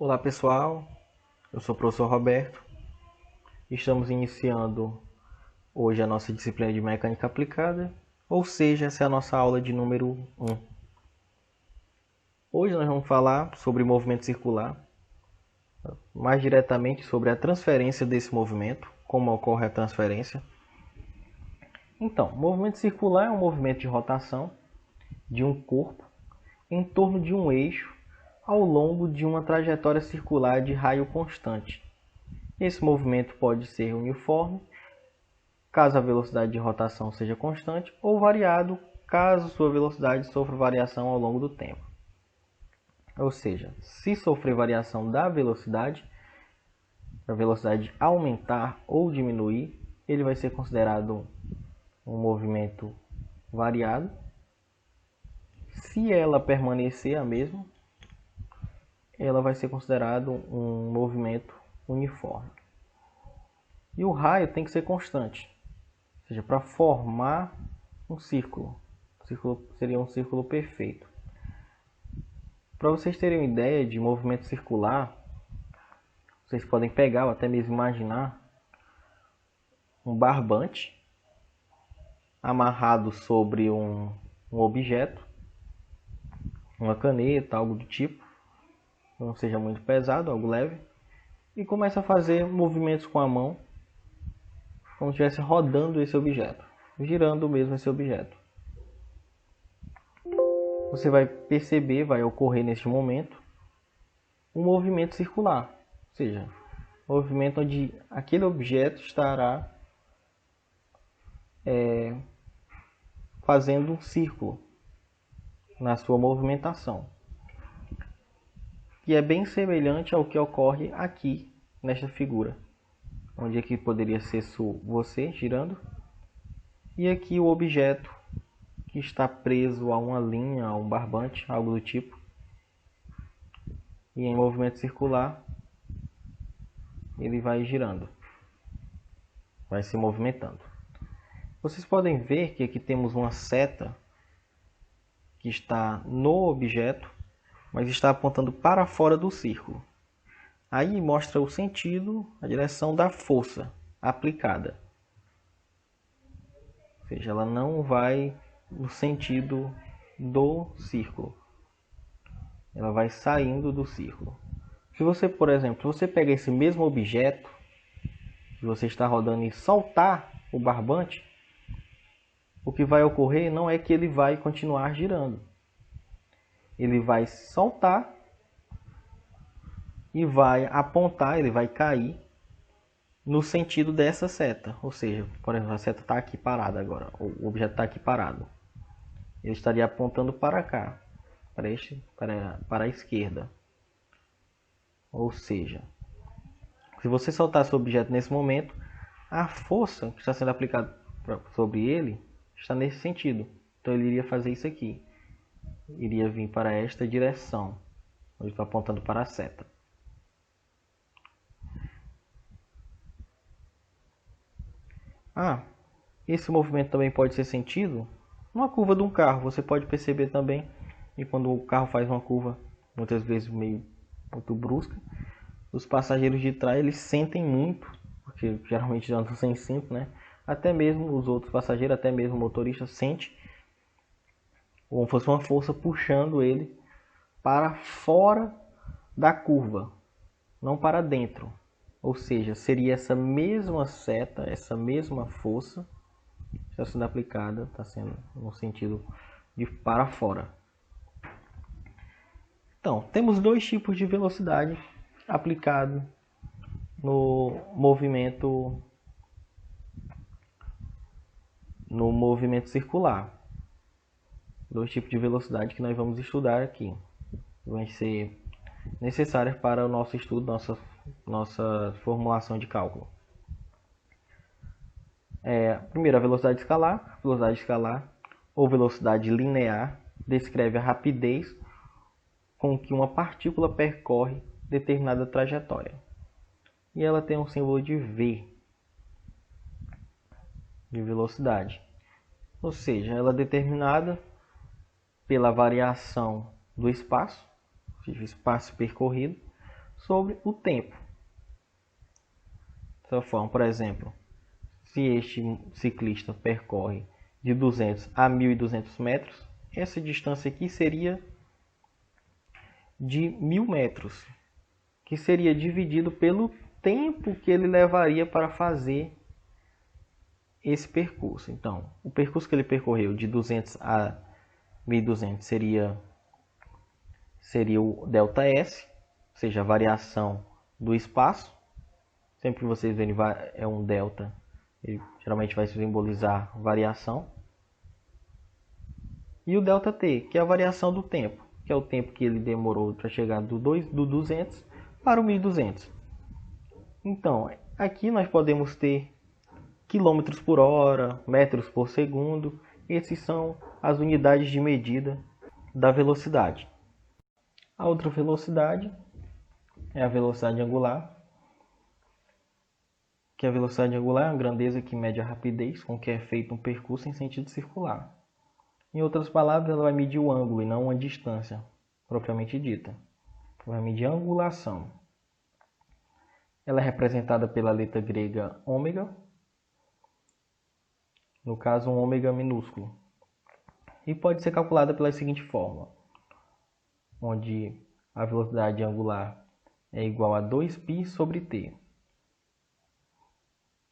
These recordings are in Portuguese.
Olá pessoal, eu sou o professor Roberto. Estamos iniciando hoje a nossa disciplina de mecânica aplicada, ou seja, essa é a nossa aula de número 1. Hoje nós vamos falar sobre movimento circular, mais diretamente sobre a transferência desse movimento, como ocorre a transferência. Então, movimento circular é um movimento de rotação de um corpo em torno de um eixo ao longo de uma trajetória circular de raio constante. Esse movimento pode ser uniforme, caso a velocidade de rotação seja constante, ou variado, caso sua velocidade sofra variação ao longo do tempo. Ou seja, se sofrer variação da velocidade, a velocidade aumentar ou diminuir, ele vai ser considerado um movimento variado. Se ela permanecer a mesma, ela vai ser considerado um movimento uniforme. E o raio tem que ser constante, ou seja, para formar um círculo. O círculo seria um círculo perfeito. Para vocês terem uma ideia de movimento circular, vocês podem pegar ou até mesmo imaginar um barbante amarrado sobre um objeto, uma caneta, algo do tipo, não seja muito pesado, algo leve, e começa a fazer movimentos com a mão, como se estivesse rodando esse objeto, girando mesmo esse objeto. Você vai perceber, vai ocorrer neste momento, um movimento circular, ou seja, um movimento onde aquele objeto estará fazendo um círculo na sua movimentação. E é bem semelhante ao que ocorre aqui nesta figura, onde aqui poderia ser você girando e aqui o objeto que está preso a uma linha, a um barbante, algo do tipo. E em movimento circular ele vai girando, vai se movimentando. Vocês podem ver que aqui temos uma seta que está no objeto, mas está apontando para fora do círculo. Aí mostra o sentido, a direção da força aplicada. Ou seja, ela não vai no sentido do círculo. Ela vai saindo do círculo. Se você, por exemplo, você pega esse mesmo objeto que você está rodando e soltar o barbante, o que vai ocorrer não é que ele vai continuar girando. Ele vai soltar e vai apontar, ele vai cair no sentido dessa seta. Ou seja, por exemplo, a seta está aqui parada agora, o objeto está aqui parado. Ele estaria apontando para cá, para a esquerda. Ou seja, se você soltar seu objeto nesse momento, a força que está sendo aplicada sobre ele está nesse sentido. Então ele iria fazer isso aqui. Iria vir para esta direção, onde estou apontando para a seta. Esse movimento também pode ser sentido numa curva de um carro. Você pode perceber também que quando o carro faz uma curva, muitas vezes muito brusca, os passageiros de trás eles sentem muito, porque geralmente andam sem cinto, né? Até mesmo os outros passageiros, até mesmo o motorista sente como fosse uma força puxando ele para fora da curva, não para dentro. Ou seja, seria essa mesma seta, essa mesma força está sendo aplicada, está sendo no sentido de para fora. Então, temos dois tipos de velocidade aplicado no movimento circular. Dois tipos de velocidade que nós vamos estudar aqui. Vão ser necessárias para o nosso estudo, nossa formulação de cálculo. Primeiro, a velocidade escalar. Velocidade escalar ou velocidade linear descreve a rapidez com que uma partícula percorre determinada trajetória. E ela tem um símbolo de V, de velocidade. Ou seja, ela é determinada pela variação do espaço, ou seja, o espaço percorrido, sobre o tempo. Dessa forma, por exemplo, se este ciclista percorre de 200 a 1.200 metros, essa distância aqui seria de 1.000 metros, que seria dividido pelo tempo que ele levaria para fazer esse percurso. Então, o percurso que ele percorreu de 200 a 1.200 seria o ΔS, ou seja, a variação do espaço. Sempre que vocês verem é um delta, ele geralmente vai simbolizar variação. E o ΔT, que é a variação do tempo, que é o tempo que ele demorou para chegar do 200 para o 1.200. Então, aqui nós podemos ter quilômetros por hora, metros por segundo. Esses são as unidades de medida da velocidade. A outra velocidade é a velocidade angular, que a velocidade angular é a grandeza que mede a rapidez com que é feito um percurso em sentido circular. Em outras palavras, ela vai medir o ângulo e não uma distância propriamente dita. Vai medir a angulação. Ela é representada pela letra grega ômega, no caso um ômega minúsculo, e pode ser calculada pela seguinte fórmula, onde a velocidade angular é igual a 2π sobre t,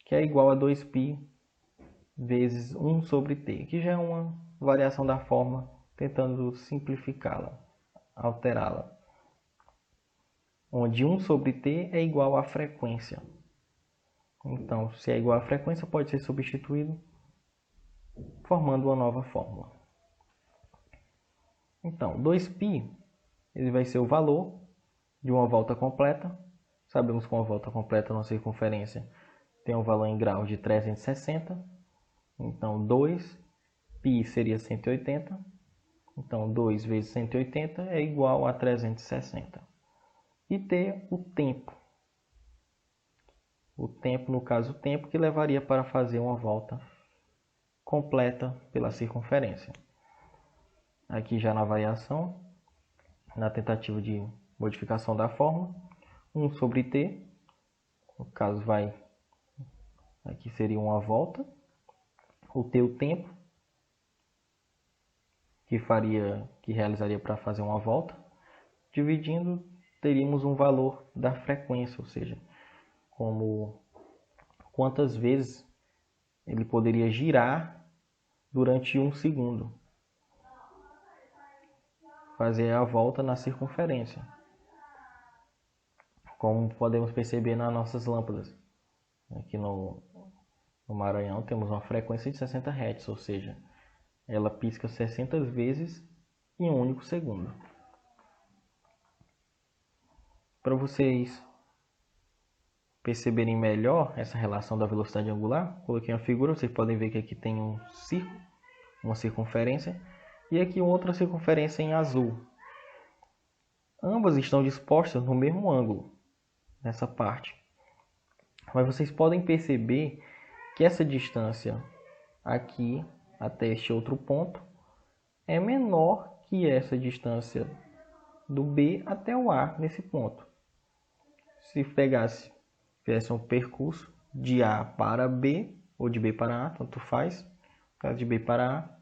que é igual a 2π vezes 1 sobre t, que já é uma variação da forma, tentando simplificá-la, alterá-la, onde 1 sobre t é igual à frequência. Então, se é igual à frequência, pode ser substituído formando uma nova fórmula. Então, 2π ele vai ser o valor de uma volta completa. Sabemos que uma volta completa na circunferência tem um valor em graus de 360. Então, 2π seria 180. Então, 2 vezes 180 é igual a 360. E t, o tempo. O tempo, no caso, o tempo que levaria para fazer uma volta completa pela circunferência. Aqui já na variação, na tentativa de modificação da fórmula, 1 sobre t, no caso aqui seria uma volta, o t o tempo que realizaria para fazer uma volta, dividindo, teríamos um valor da frequência, ou seja, como quantas vezes ele poderia girar durante 1 segundo, fazer a volta na circunferência, como podemos perceber nas nossas lâmpadas. Aqui no Maranhão temos uma frequência de 60 Hz, ou seja, ela pisca 60 vezes em um único segundo. Para vocês perceberem melhor essa relação da velocidade angular, coloquei uma figura, vocês podem ver que aqui tem um círculo, uma circunferência, e aqui outra circunferência em azul. Ambas estão dispostas no mesmo ângulo, nessa parte. Mas vocês podem perceber que essa distância aqui até este outro ponto é menor que essa distância do B até o A nesse ponto. Se fizesse um percurso de A para B ou de B para A, tanto faz, no caso de B para A,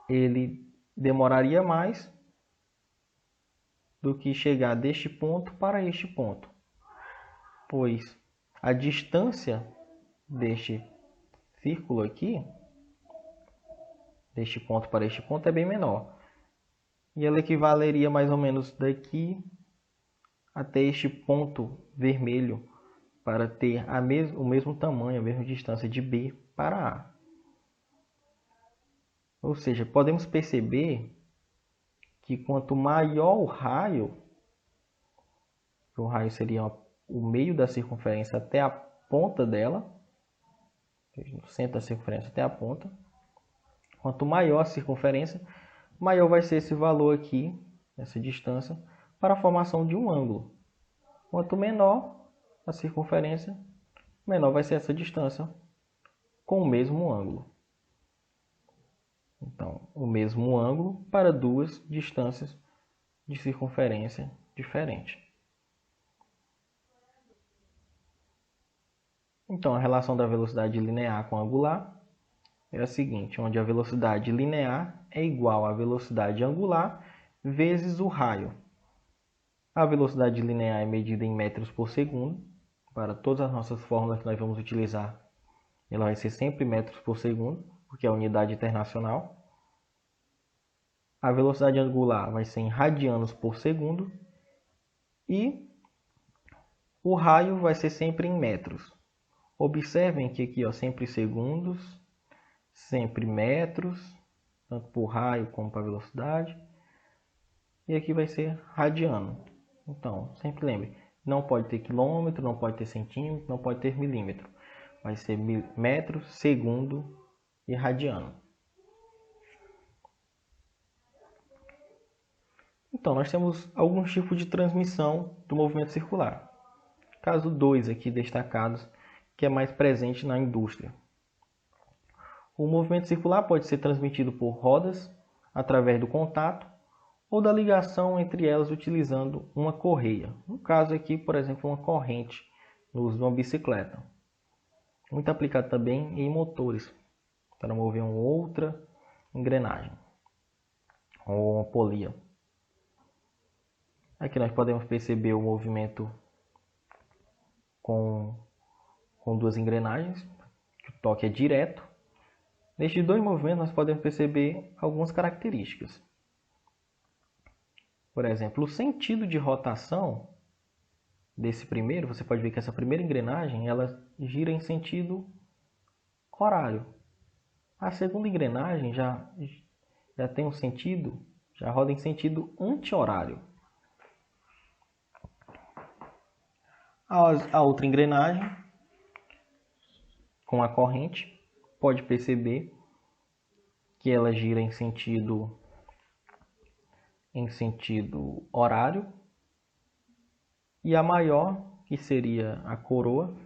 ele demoraria mais do que chegar deste ponto para este ponto, pois a distância deste círculo aqui, deste ponto para este ponto, é bem menor. E ela equivaleria mais ou menos daqui até este ponto vermelho para ter o mesmo tamanho, a mesma distância de B para A. Ou seja, podemos perceber que quanto maior o raio seria o meio da circunferência até a ponta dela, no centro da circunferência até a ponta, quanto maior a circunferência, maior vai ser esse valor aqui, essa distância, para a formação de um ângulo. Quanto menor a circunferência, menor vai ser essa distância com o mesmo ângulo. Então, o mesmo ângulo para duas distâncias de circunferência diferentes. Então, a relação da velocidade linear com angular é a seguinte, onde a velocidade linear é igual à velocidade angular vezes o raio. A velocidade linear é medida em metros por segundo. Para todas as nossas fórmulas que nós vamos utilizar, ela vai ser sempre metros por segundo, porque é a unidade internacional. A velocidade angular vai ser em radianos por segundo. E o raio vai ser sempre em metros. Observem que aqui, ó, sempre segundos, sempre metros, tanto para o raio como para a velocidade. E aqui vai ser radiano. Então, sempre lembre, não pode ter quilômetro, não pode ter centímetro, não pode ter milímetro. Vai ser metro, segundo e radiano. Então, nós temos alguns tipos de transmissão do movimento circular. Caso 2 aqui destacados, que é mais presente na indústria. O movimento circular pode ser transmitido por rodas, através do contato, ou da ligação entre elas utilizando uma correia. No caso aqui, por exemplo, uma corrente no uso de uma bicicleta. Muito aplicado também em motores, para mover uma outra engrenagem, ou uma polia. Aqui nós podemos perceber o movimento com duas engrenagens, que o toque é direto. Nestes dois movimentos nós podemos perceber algumas características. Por exemplo, o sentido de rotação desse primeiro, você pode ver que essa primeira engrenagem ela gira em sentido horário. A segunda engrenagem já tem um sentido, já roda em sentido anti-horário. A outra engrenagem, com a corrente, pode perceber que ela gira em sentido horário. E a maior, que seria a coroa,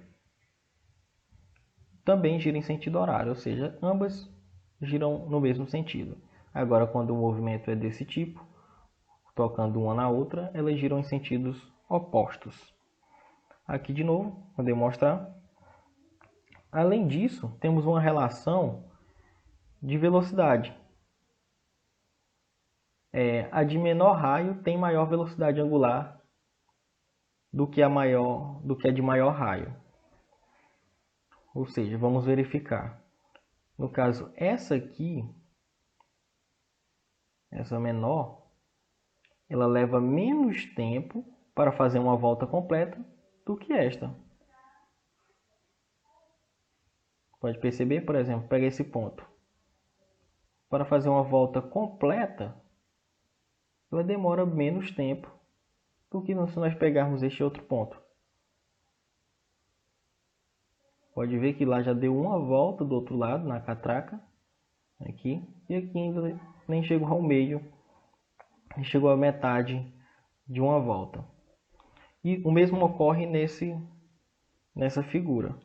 também gira em sentido horário, ou seja, ambas giram no mesmo sentido. Agora, quando o movimento é desse tipo, tocando uma na outra, elas giram em sentidos opostos. Aqui de novo, vou demonstrar. Além disso, temos uma relação de velocidade. A de menor raio tem maior velocidade angular do que a de maior raio. Ou seja, vamos verificar. No caso, essa aqui, essa menor, ela leva menos tempo para fazer uma volta completa do que esta. Pode perceber, por exemplo, pega esse ponto. Para fazer uma volta completa, ela demora menos tempo do que se nós pegarmos este outro ponto. Pode ver que lá já deu uma volta do outro lado, na catraca. Aqui. E aqui ainda nem chegou ao meio. Chegou à metade de uma volta. E o mesmo ocorre nessa figura.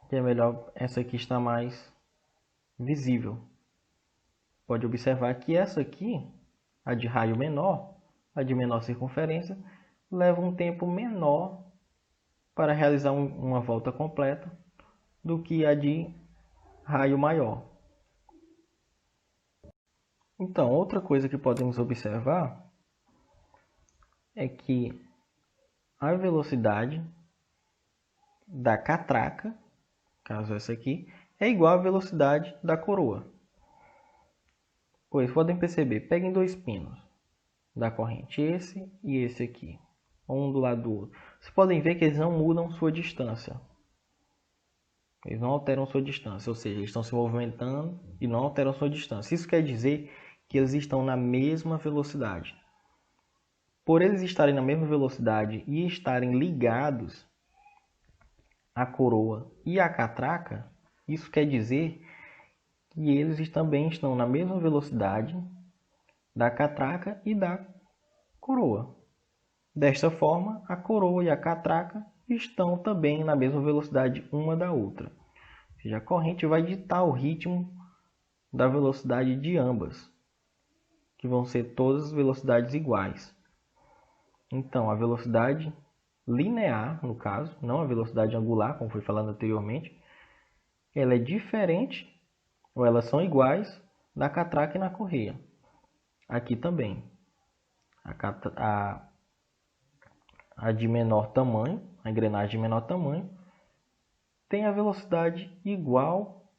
Que é melhor, essa aqui está mais visível. Pode observar que essa aqui, a de raio menor, a de menor circunferência, leva um tempo menor para realizar uma volta completa do que a de raio maior. Então, outra coisa que podemos observar é que a velocidade da catraca, caso essa aqui, é igual à velocidade da coroa. Pois podem perceber, peguem dois pinos da corrente, esse e esse aqui, um do lado do outro. Vocês podem ver que eles não mudam sua distância. Eles não alteram sua distância, ou seja, eles estão se movimentando e não alteram sua distância. Isso quer dizer que eles estão na mesma velocidade. Por eles estarem na mesma velocidade e estarem ligados à coroa e à catraca, isso quer dizer que eles também estão na mesma velocidade da catraca e da coroa. Desta forma, a coroa e a catraca estão também na mesma velocidade uma da outra. Ou seja, a corrente vai ditar o ritmo da velocidade de ambas, que vão ser todas velocidades iguais. Então, a velocidade linear, no caso, não a velocidade angular, como foi falado anteriormente, ela é diferente, ou elas são iguais, na catraca e na correia. Aqui também. A de menor tamanho, a engrenagem de menor tamanho, tem a velocidade igual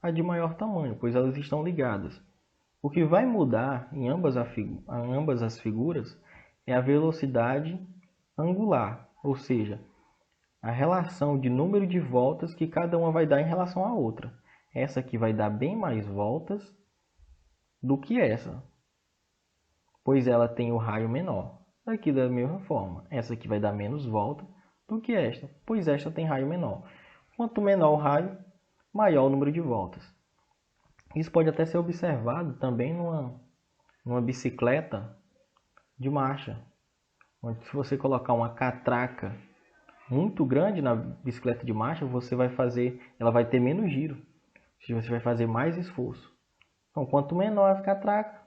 à de maior tamanho, pois elas estão ligadas. O que vai mudar em ambas as figuras é a velocidade angular, ou seja, a relação de número de voltas que cada uma vai dar em relação à outra. Essa aqui vai dar bem mais voltas do que essa, pois ela tem o raio menor. Aqui da mesma forma, essa aqui vai dar menos volta do que esta, pois esta tem raio menor. Quanto menor o raio, maior o número de voltas. Isso pode até ser observado também numa bicicleta de marcha, onde se você colocar uma catraca muito grande na bicicleta de marcha, ela vai ter menos giro, ou seja, você vai fazer mais esforço. Então, quanto menor a catraca,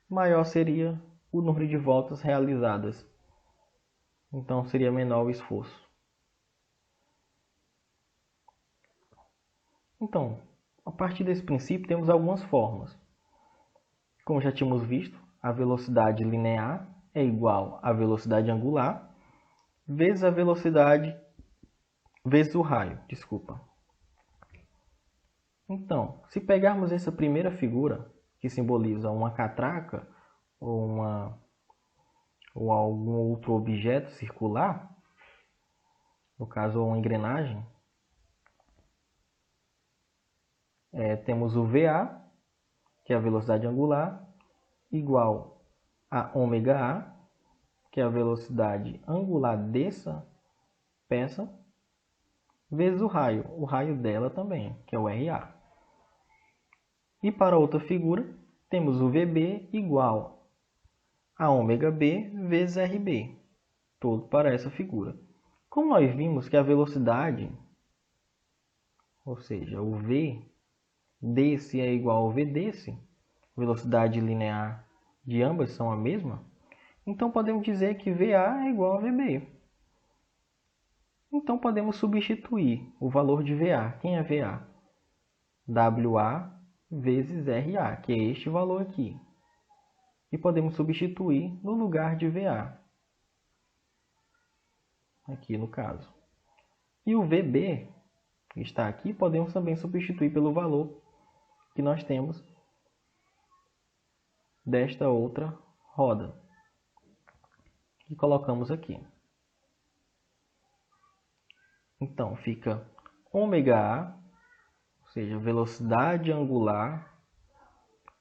maior seria o número de voltas realizadas. Então, seria menor o esforço. Então, a partir desse princípio, temos algumas formas. Como já tínhamos visto, a velocidade linear é igual à velocidade angular vezes a velocidade vezes o raio, Então, se pegarmos essa primeira figura, que simboliza uma catraca ou algum outro objeto circular, no caso uma engrenagem, temos o VA, que é a velocidade angular, igual a ômega-A, que é a velocidade angular dessa peça, vezes o raio dela também, que é o RA. E para outra figura, temos o VB igual a ômega-B vezes RB, todo para essa figura. Como nós vimos que a velocidade, ou seja, o V desse é igual ao V desse, velocidade linear de ambas são a mesma, então podemos dizer que VA é igual a VB. Então podemos substituir o valor de VA. Quem é VA? WA vezes RA, que é este valor aqui. E podemos substituir no lugar de VA. Aqui no caso. E o VB, que está aqui, podemos também substituir pelo valor que nós temos desta outra roda. E colocamos aqui. Então, fica ômega-A, ou seja, velocidade angular,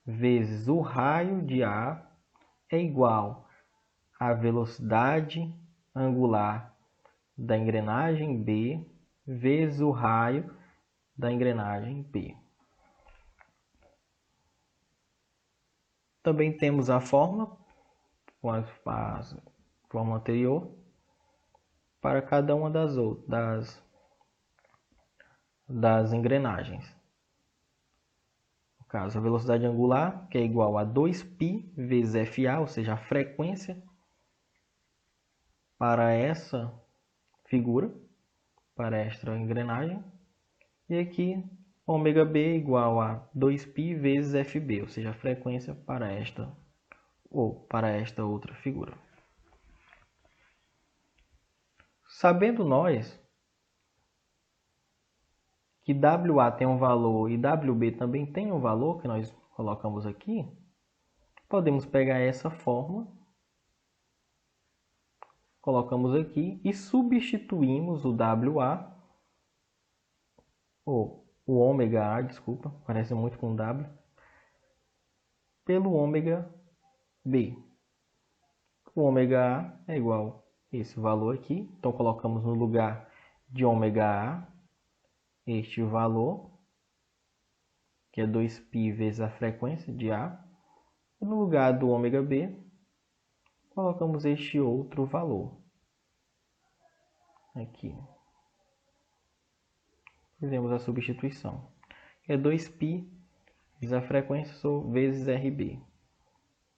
vezes o raio de A, é igual à velocidade angular da engrenagem B, vezes o raio da engrenagem B. Também temos a fórmula, com a fórmula anterior, para cada uma das engrenagens. No caso, a velocidade angular, que é igual a 2π vezes FA, ou seja, a frequência para essa figura, para esta engrenagem. E aqui, ômega-B é igual a 2π vezes FB, ou seja, a frequência para esta outra figura. Sabendo nós que WA tem um valor e WB também tem um valor, que nós colocamos aqui, podemos pegar essa fórmula, colocamos aqui e substituímos o WA, ou o ômega-A, desculpa, parece muito com W, pelo ômega-B. O ômega-A é igual a esse valor aqui, então colocamos no lugar de ômega-A este valor, que é 2π vezes a frequência de A, e no lugar do ômega-B, colocamos este outro valor aqui. Fizemos a substituição, que é 2π vezes a frequência vezes RB.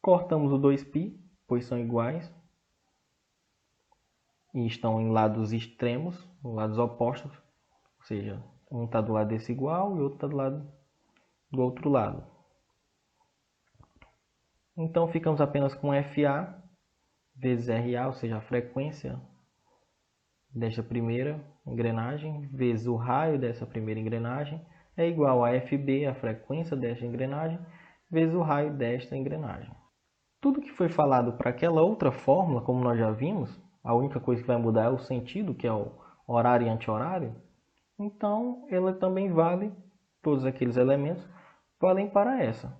Cortamos o 2π, pois são iguais, e estão em lados extremos, lados opostos, ou seja, um está do lado desse igual e outro está do lado do outro lado. Então ficamos apenas com FA vezes RA, ou seja, a frequência desta primeira engrenagem, vezes o raio dessa primeira engrenagem, é igual a FB, a frequência desta engrenagem, vezes o raio desta engrenagem. Tudo que foi falado para aquela outra fórmula, como nós já vimos, a única coisa que vai mudar é o sentido, que é o horário e anti-horário, então ela também vale, todos aqueles elementos valem para essa.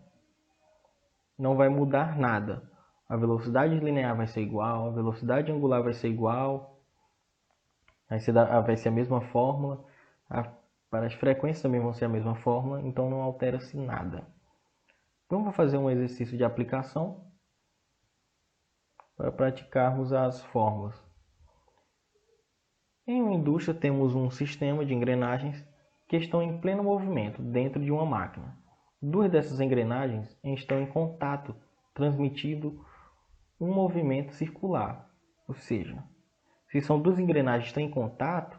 Não vai mudar nada. A velocidade linear vai ser igual, a velocidade angular vai ser igual, vai ser a mesma fórmula, para as frequências também vão ser a mesma fórmula, então não altera-se nada. Vamos fazer um exercício de aplicação para praticarmos as fórmulas. Em uma indústria temos um sistema de engrenagens que estão em pleno movimento dentro de uma máquina. Duas dessas engrenagens estão em contato, transmitindo um movimento circular. Ou seja, se são duas engrenagens que estão em contato,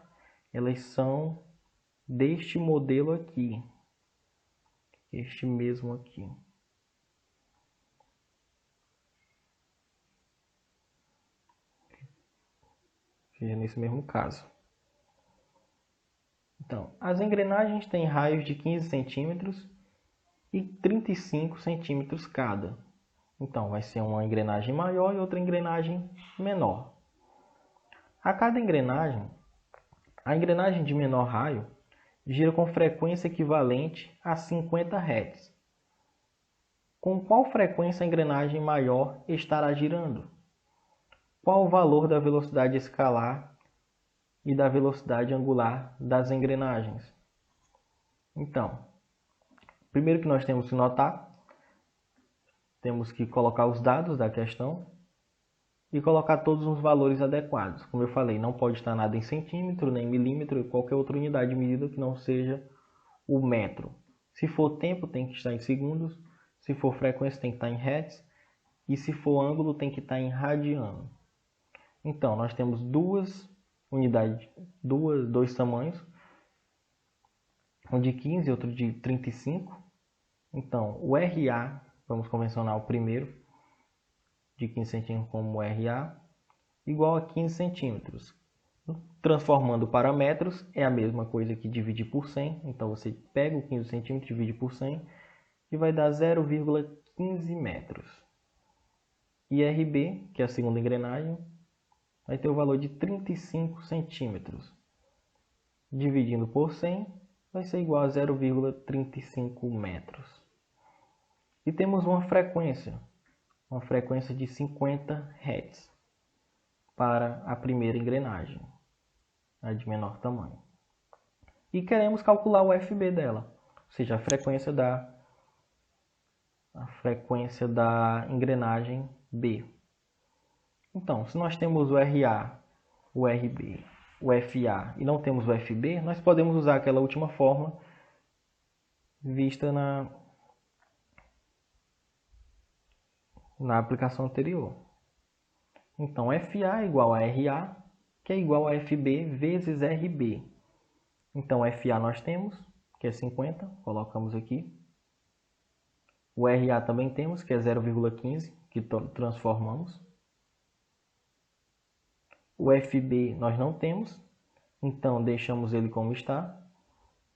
elas são deste modelo aqui. Este mesmo aqui. Ou seja, nesse mesmo caso. Então, as engrenagens têm raios de 15 centímetros e 35 centímetros cada. Então, vai ser uma engrenagem maior e outra engrenagem menor. A cada engrenagem, a engrenagem de menor raio gira com frequência equivalente a 50 Hz. Com qual frequência a engrenagem maior estará girando? Qual o valor da velocidade escalar e da velocidade angular das engrenagens? Então, primeiro que nós temos que notar, temos que colocar os dados da questão e colocar todos os valores adequados. Como eu falei, não pode estar nada em centímetro, nem milímetro, qualquer outra unidade de medida que não seja o metro. Se for tempo, tem que estar em segundos. Se for frequência, tem que estar em hertz. E se for ângulo, tem que estar em radiano. Então, nós temos duas unidades, dois tamanhos, um de 15 e outro de 35. Então, o RA, vamos convencionar o primeiro, de 15 centímetros como RA, igual a 15 centímetros. Transformando para metros, é a mesma coisa que dividir por 100. Então, você pega o 15 centímetros, divide por 100 e vai dar 0,15 metros. E RB, que é a segunda engrenagem, vai ter o valor de 35 centímetros. Dividindo por 100, vai ser igual a 0,35 metros. E temos uma frequência de 50 Hz para a primeira engrenagem, a de menor tamanho. E queremos calcular o FB dela, ou seja, a frequência da engrenagem B. Então, se nós temos o RA, o RB, o FA e não temos o FB, nós podemos usar aquela última fórmula vista na aplicação anterior. Então, FA é igual a RA, que é igual a FB vezes RB. Então, FA nós temos, que é 50, colocamos aqui. O RA também temos, que é 0,15, que transformamos. O FB nós não temos, então deixamos ele como está.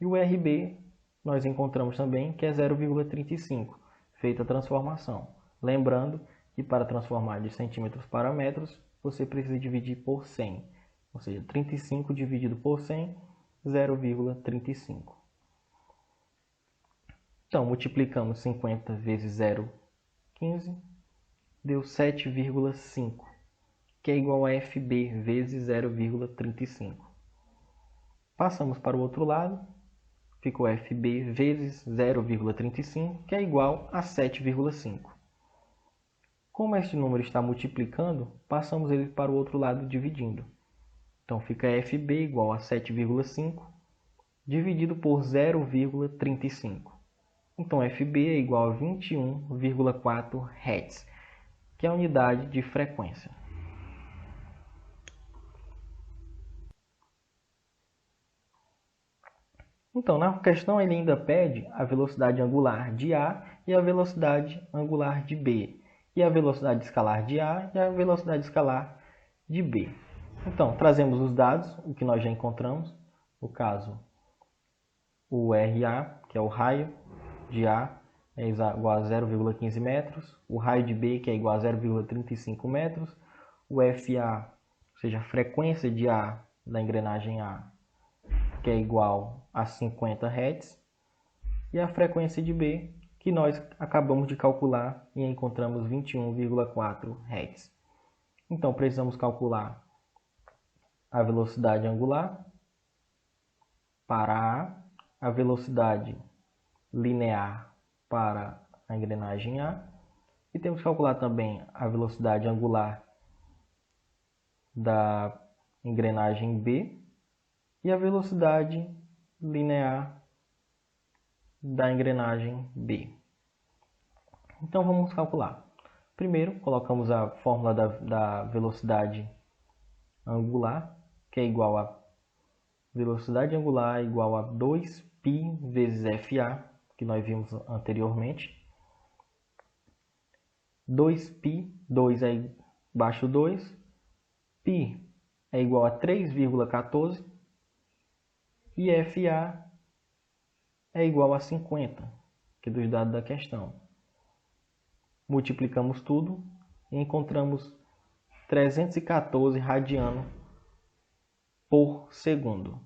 E o RB nós encontramos também, que é 0,35, feita a transformação. Lembrando que para transformar de centímetros para metros, você precisa dividir por 100. Ou seja, 35 dividido por 100, 0,35. Então, multiplicamos 50 vezes 0,15, deu 7,5, que é igual a FB vezes 0,35. Passamos para o outro lado, ficou FB vezes 0,35, que é igual a 7,5. Como este número está multiplicando, passamos ele para o outro lado dividindo. Então, fica FB igual a 7,5 dividido por 0,35. Então, FB é igual a 21,4 Hz, que é a unidade de frequência. Então, na questão ele ainda pede a velocidade angular de A e a velocidade angular de B, e a velocidade escalar de A e a velocidade escalar de B. Então, trazemos os dados, o que nós já encontramos, no caso, o RA, que é o raio de A, é igual a 0,15 metros, o raio de B, que é igual a 0,35 metros, o FA, ou seja, a frequência de A da engrenagem A, que é igual a 50 Hz, e a frequência de B, que nós acabamos de calcular e encontramos 21,4 Hz. Então, precisamos calcular a velocidade angular para a velocidade linear para a engrenagem A, e temos que calcular também a velocidade angular da engrenagem B e a velocidade linear da engrenagem B. Então vamos calcular. Primeiro, colocamos a fórmula da velocidade angular, que é igual a velocidade angular igual a 2π vezes FA, que nós vimos anteriormente. 2π, 2 é abaixo 2, π é igual a 3,14 e FA é igual a 50, que é dos dados da questão. Multiplicamos tudo e encontramos 314 radiano por segundo.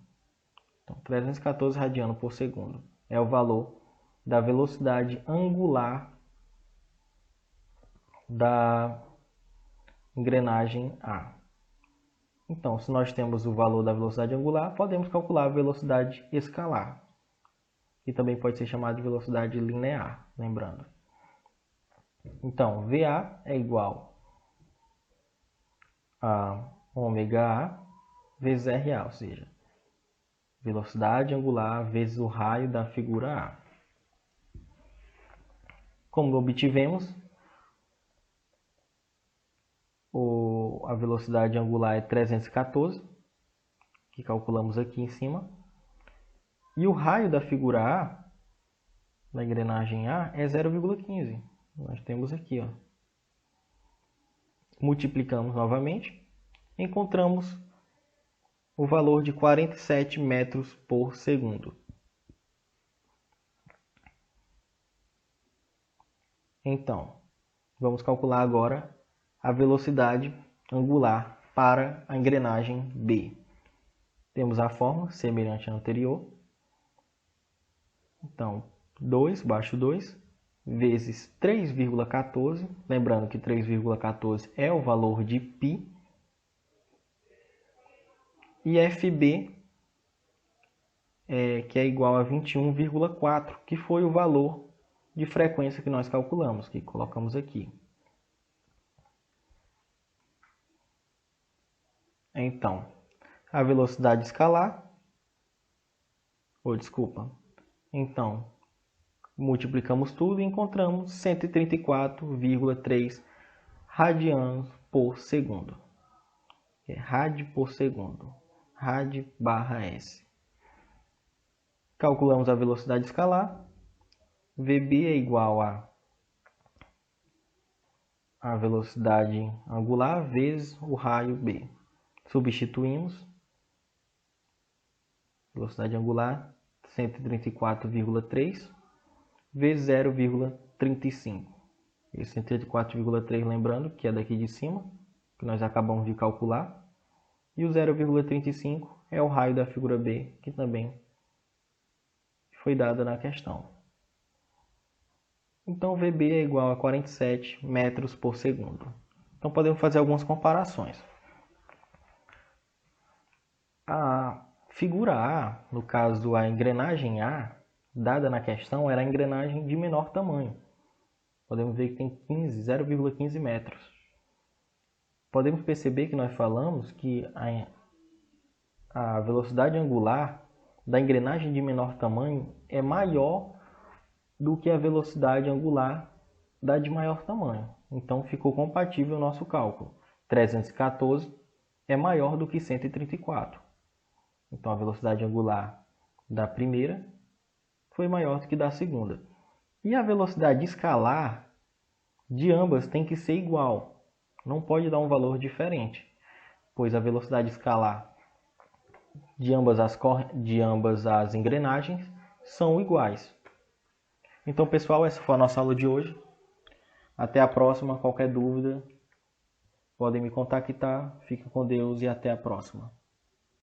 Então, 314 radiano por segundo é o valor da velocidade angular da engrenagem A. Então, se nós temos o valor da velocidade angular, podemos calcular a velocidade escalar, que também pode ser chamada de velocidade linear, lembrando. Então, VA é igual a ômega A vezes RA, ou seja, velocidade angular vezes o raio da figura A. Como obtivemos, a velocidade angular é 314, que calculamos aqui em cima, e o raio da figura A, da engrenagem A, é 0,15. Nós temos aqui, ó. Multiplicamos novamente, encontramos o valor de 47 metros por segundo. Então, vamos calcular agora a velocidade angular para a engrenagem B. Temos a fórmula semelhante à anterior. Então, 2, baixo 2, vezes 3,14, lembrando que 3,14 é o valor de π, e FB, que é igual a 21,4, que foi o valor de frequência que nós calculamos, que colocamos aqui. Então, a velocidade escalar, então, multiplicamos tudo e encontramos 134,3 radianos por segundo. É rádio por segundo, rad barra S. Calculamos a velocidade escalar, VB é igual a velocidade angular vezes o raio B. Substituímos, velocidade angular 134,3 vezes 0,35. Esse 134,3, lembrando que é daqui de cima, que nós acabamos de calcular. E o 0,35 é o raio da figura B, que também foi dada na questão. Então, VB é igual a 47 metros por segundo. Então, podemos fazer algumas comparações. A figura A, no caso a engrenagem A, dada na questão, era a engrenagem de menor tamanho. Podemos ver que tem 0,15 metros. Podemos perceber que nós falamos que a velocidade angular da engrenagem de menor tamanho é maior do que a velocidade angular da de maior tamanho. Então ficou compatível o nosso cálculo. 314 é maior do que 134. Então a velocidade angular da primeira foi maior do que da segunda. E a velocidade escalar de ambas tem que ser igual. Não pode dar um valor diferente, pois a velocidade escalar de ambas as engrenagens são iguais. Então, pessoal, essa foi a nossa aula de hoje. Até a próxima. Qualquer dúvida, podem me contactar. Fiquem com Deus e até a próxima.